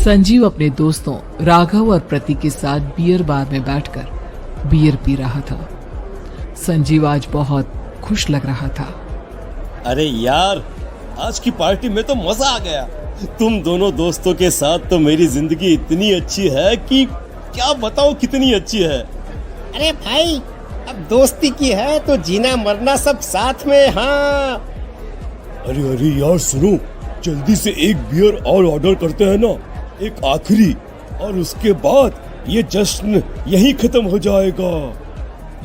संजीव अपने दोस्तों राघव और प्रतीक के साथ बियर बार में बैठकर बियर पी रहा था। संजीव आज बहुत खुश लग रहा था। अरे यार, आज की पार्टी में तो मजा आ गया। तुम दोनों दोस्तों के साथ तो मेरी जिंदगी इतनी अच्छी है कि क्या बताऊं कितनी अच्छी है। अरे भाई, अब दोस्ती की है तो जीना मरना सब साथ में। हाँ अरे यार सुनो, जल्दी से एक बियर और ऑर्डर करते हैं ना, एक आखिरी, और उसके बाद ये जश्न यहीं खत्म हो जाएगा।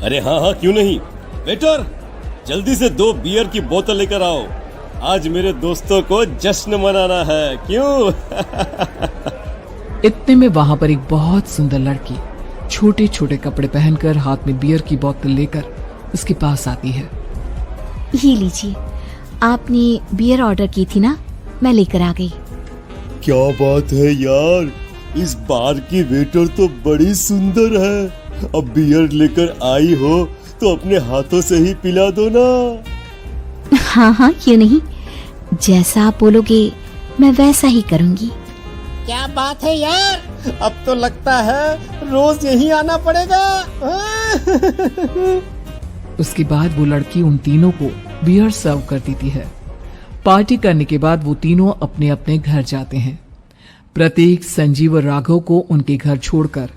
अरे हाँ, क्यों नहीं। वेटर, जल्दी से 2 बियर की बोतल लेकर आओ। आज मेरे दोस्तों को जश्न मनाना है, क्यों? इतने में वहां पर एक बहुत सुंदर लड़की छोटे छोटे कपड़े पहनकर हाथ में बियर की बोतल लेकर उसके पास आती है। ये लीजिए, आपने बियर ऑर्डर की थी ना, मैं लेकर आ गई। क्या बात है यार, इस बार की वेटर तो बड़ी सुंदर है। अब बियर लेकर आई हो तो अपने हाथों से ही पिला दो ना। हाँ, क्यों नहीं। जैसा आप बोलोगे मैं वैसा ही करूँगी। क्या बात है यार, अब तो लगता है रोज यहीं आना पड़ेगा। उसके बाद वो लड़की उन तीनों को बियर सर्व कर देती है। पार्टी करने के बाद वो तीनों अपने अपने घर जाते हैं। प्रतीक, संजीव और राघव को उनके घर छोड़कर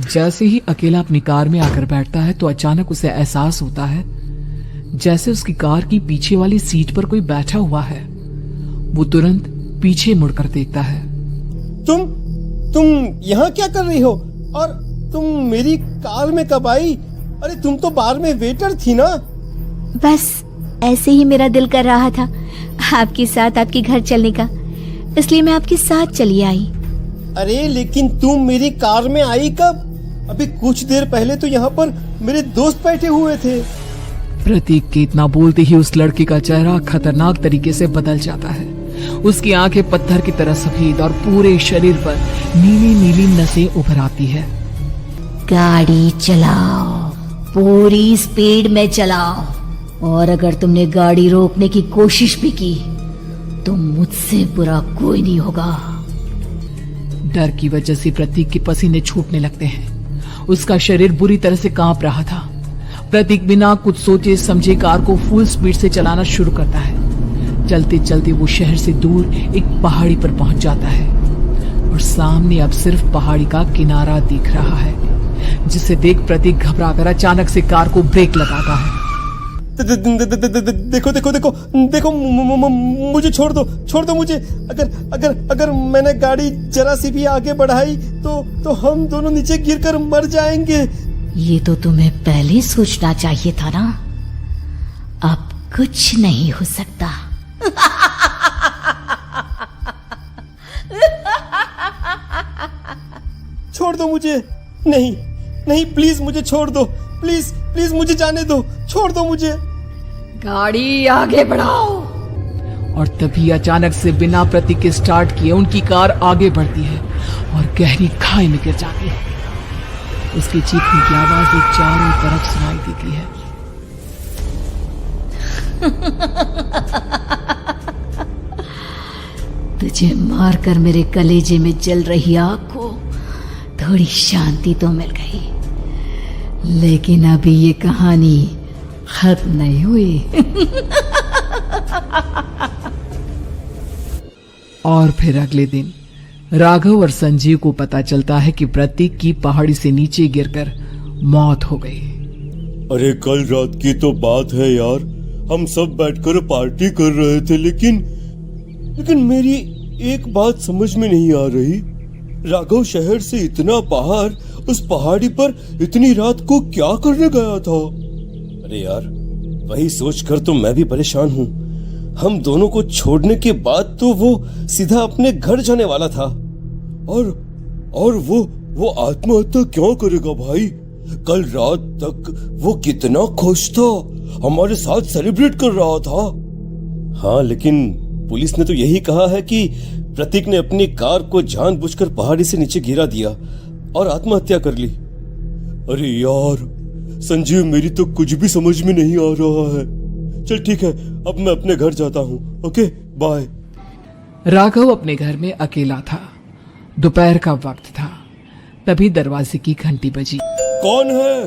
जैसे ही अकेला अपनी कार में आकर बैठता है तो अचानक उसे एहसास होता है जैसे उसकी कार की पीछे वाली सीट पर कोई बैठा हुआ है। वो तुरंत पीछे मुड़कर देखता है। तुम यहाँ क्या कर रही हो? और तुम मेरी कार में कब आई? अरे तुम तो बार में वेटर थी ना। बस ऐसे ही मेरा दिल कर रहा था आपके साथ आपके घर चलने का, इसलिए मैं आपके साथ चली आई। अरे लेकिन तुम मेरी कार में आई कब? अभी कुछ देर पहले तो यहाँ पर मेरे दोस्त बैठे हुए थे। प्रतीक के इतना बोलते ही उस लड़के का चेहरा खतरनाक तरीके से बदल जाता है। उसकी आंखें पत्थर की तरह सफेद और पूरे शरीर पर नीली नीली नसें उभर आती है। गाड़ी चलाओ, पूरी स्पीड में चलाओ, और अगर तुमने गाड़ी रोकने की कोशिश भी की तो मुझसे बुरा कोई नहीं होगा। डर की वजह से प्रतीक के पसीने छूटने लगते हैं। उसका शरीर बुरी तरह से कांप रहा था। प्रतीक बिना कुछ सोचे समझे कार को फुल स्पीड से चलाना शुरू करता है। चलते चलते वो शहर से दूर एक पहाड़ी पर पहुंच जाता है और सामने अब सिर्फ पहाड़ी का किनारा दिख रहा है, जिसे देख प्रतीक घबराकर अचानक से कार को ब्रेक लगाता है। देखो, मुझे छोड़ दो मुझे। अगर मैंने गाड़ी जरा सी भी आगे बढ़ाई तो हम दोनों नीचे गिरकर मर जाएंगे। ये तो तुम्हें पहले सोचना चाहिए था ना। अब कुछ नहीं हो सकता। छोड़ दो मुझे। नहीं, प्लीज मुझे छोड़ दो। प्लीज मुझे जाने दो। छोड़ दो मुझे। गाड़ी आगे बढ़ाओ। और तभी अचानक से बिना प्रतीक के स्टार्ट किए उनकी कार आगे बढ़ती है और गहरी खाई में गिर जाती है। उसकी चीखने की आवाज एक चारों तरफ सुनाई देती है। तुझे मारकर मेरे कलेजे में जल रही आग को थोड़ी शांति तो मिल गई, लेकिन अभी ये कहानी खत्म नहीं हुई। और फिर अगले दिन राघव और संजीव को पता चलता है कि प्रतीक की पहाड़ी से नीचे गिरकर मौत हो गई। अरे कल रात की तो बात है यार, हम सब बैठकर पार्टी कर रहे थे, लेकिन मेरी एक बात समझ में नहीं आ रही। राघव शहर से इतना बाहर उस पहाड़ी पर इतनी रात को क्या करने गया था? अरे यार, वही सोचकर तो मैं भी परेशान हूँ। हम दोनों को छोड़ने के बाद तो वो सीधा अपने घर जाने वाला था, और वो आत्महत्या क्यों करेगा भाई? कल रात तक वो कितना खुश था, हमारे साथ सेलिब्रेट कर रहा था। हाँ, लेकिन पुलिस ने तो यही कहा है कि प्रतीक ने अपनी कार को जानबूझकर पहाड़ी से नीचे गिरा दिया और आत्महत्या कर ली। अरे यार संजीव, मेरी तो कुछ भी समझ में नहीं आ रहा है। चल ठीक है, अब मैं अपने घर जाता हूँ। Okay, bye. राघव अपने घर में अकेला था। दोपहर का वक्त था। तभी दरवाजे की घंटी बजी। कौन है?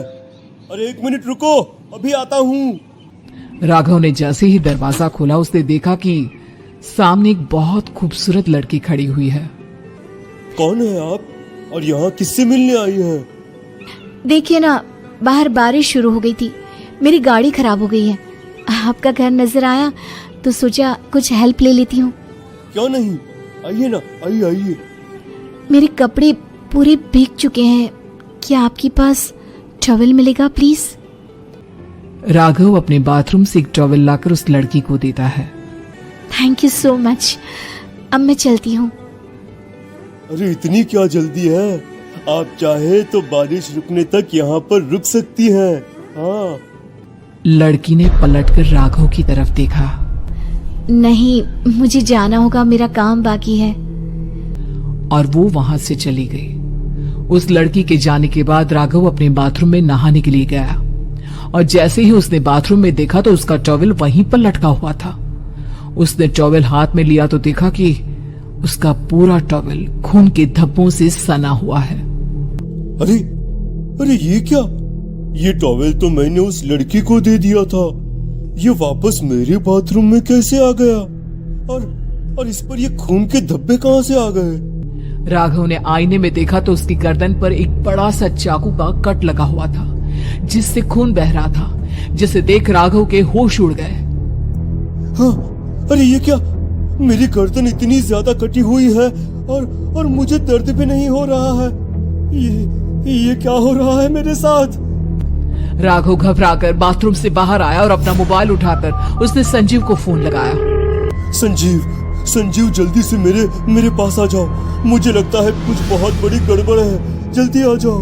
अरे 1 मिनट रुको, अभी आता हूँ। राघव ने जैसे ही दरवाजा खोला उसने देखा कि सामने एक बहुत खूबसूरत लड़की खड़ी हुई है। कौन है आप और यहाँ किससे मिलने आई है? देखिए ना, बाहर बारिश शुरू हो गई थी, मेरी गाड़ी खराब हो गई है। आपका घर नजर आया तो सोचा कुछ हेल्प ले लेती हूँ। क्यों नहीं, आइए ना, आइए आइए। मेरे कपड़े पूरे भीग चुके हैं, क्या आपके पास टॉवल मिलेगा प्लीज? राघव अपने बाथरूम से एक टॉवल लाकर उस लड़की को देता है। Thank you so much. अब मैं चलती हूँ। अरे इतनी क्या जल्दी है? आप चाहे तो बारिश रुकने तक यहाँ पर रुक सकती हैं। हाँ। लड़की ने पलटकर राघव की तरफ देखा। नहीं, मुझे जाना होगा, मेरा काम बाकी है। और वो वहां से चली गई। उस लड़की के जाने के बाद राघव अपने बाथरूम में नहाने के लिए गया और जैसे ही उसने बाथरूम में देखा तो उसका टॉवल वहीं पर लटका हुआ था। उसने टॉवल हाथ में लिया तो देखा कि उसका पूरा टॉवल खून के धब्बों से सना हुआ है। अरे अरे ये क्या? ये टॉवल तो मैंने उस लड़की को दे दिया था। ये वापस मेरे बाथरूम में कैसे आ गया? और इस पर ये खून के धब्बे कहां से आ गए? राघव ने आईने में देखा तो उसकी गर्दन पर एक बड़ा सा चाकू का कट लगा हुआ था जिससे खून बह रहा था, जिसे देख राघव के होश उड़ गए। हाँ, अरे ये क्या? मेरी गर्दन इतनी ज्यादा कटी हुई है और मुझे दर्द भी नहीं हो रहा है। ये क्या हो रहा है मेरे साथ? राघव घबराकर बाथरूम से बाहर आया और अपना मोबाइल उठाकर उसने संजीव को फोन लगाया। संजीव जल्दी से मेरे पास आ जाओ। मुझे लगता है कुछ बहुत बड़ी गड़बड़ है, जल्दी आ जाओ।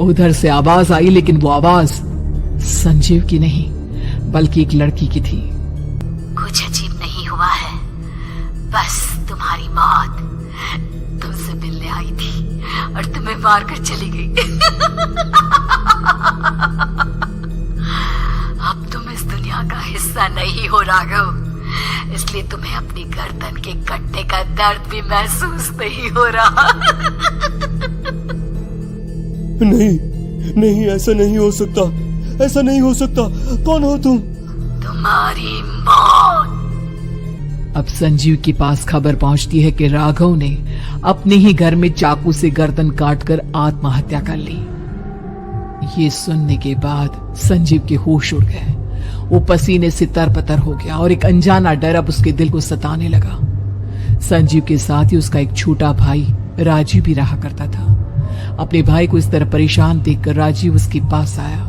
उधर से आवाज आई लेकिन वो आवाज संजीव की नहीं बल्कि एक लड़की की थी। कुछ अजीब नहीं हुआ है, बस तुम्हारी मौत तुमसे मिलने आई थी और तुम्हें मार कर चली गई। अब तुम इस दुनिया का हिस्सा नहीं हो राघव, इसलिए तुम्हें अपनी गर्दन के कटने का दर्द भी महसूस नहीं हो रहा। नहीं, ऐसा नहीं हो सकता, ऐसा नहीं हो सकता। कौन हो तुम? तुम्हारी मौत। अब संजीव के पास खबर पहुंचती है कि राघव ने अपने ही घर में चाकू से गर्दन काटकर आत्महत्या कर ली। ये सुनने के बाद संजीव के होश उड़ गए। वो पसीने से तरपतर हो गया और एक अनजाना डर अब उसके दिल को सताने लगा। संजीव के साथ ही उसका एक छोटा भाई राजीव भी रहा करता था। अपने भाई को इस तरह परेशान देखकर राजीव उसके पास आया।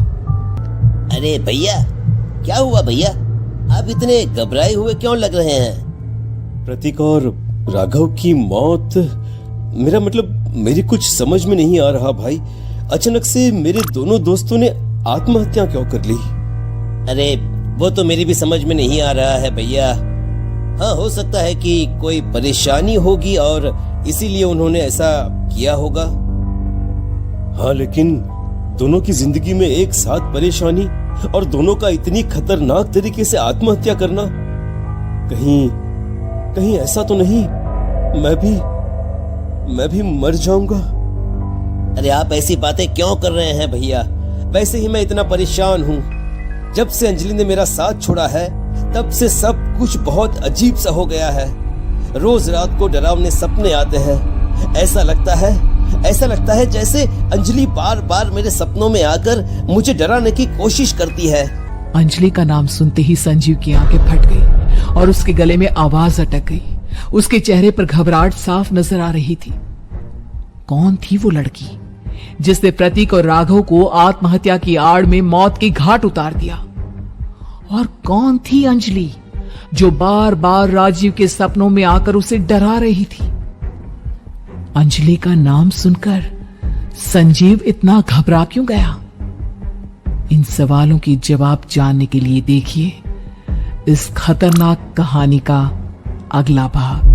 अरे भैया, क्या हुआ भैया? आप इतने घबराए हुए क्यों लग रहे हैं? प्रतीक और राघव की मौत, मेरा मतलब मेरी कुछ समझ में नहीं आ रहा भाई। अचानक से मेरे दोनों दोस्तों ने आत्महत्या क्यों कर ली? अरे वो तो मेरी भी समझ में नहीं आ रहा है भैया। हाँ, हो सकता है कि कोई परेशानी होगी और इसीलिए उन्होंने ऐसा किया होगा। हाँ, लेकिन दोनों की जिंदगी में एक साथ परेशानी और दोनों का इतनी खतरनाक तरीके से आत्महत्या करना, कहीं ऐसा तो नहीं मैं भी मर जाऊंगा? अरे आप ऐसी बातें क्यों कर रहे हैं भैया? वैसे ही मैं इतना परेशान हूँ। जब से अंजलि ने मेरा साथ छोड़ा है तब से सब कुछ बहुत अजीब सा हो गया है। रोज रात को डरावने सपने आते हैं। ऐसा लगता है जैसे अंजलि बार बार मेरे सपनों में आकर मुझे डराने की कोशिश करती है। अंजलि का नाम सुनते ही संजीव की आंखें फट गई और उसके गले में आवाज अटक गई। उसके चेहरे पर घबराहट साफ नजर आ रही थी। कौन थी वो लड़की जिसने प्रतीक और राघव को आत्महत्या की आड़ में मौत की घाट उतार दिया? और कौन थी अंजलि जो बार बार राजीव के सपनों में आकर उसे डरा रही थी? अंजलि का नाम सुनकर संजीव इतना घबरा क्यों गया? इन सवालों की जवाब जानने के लिए देखिए इस खतरनाक कहानी का अगला भाग।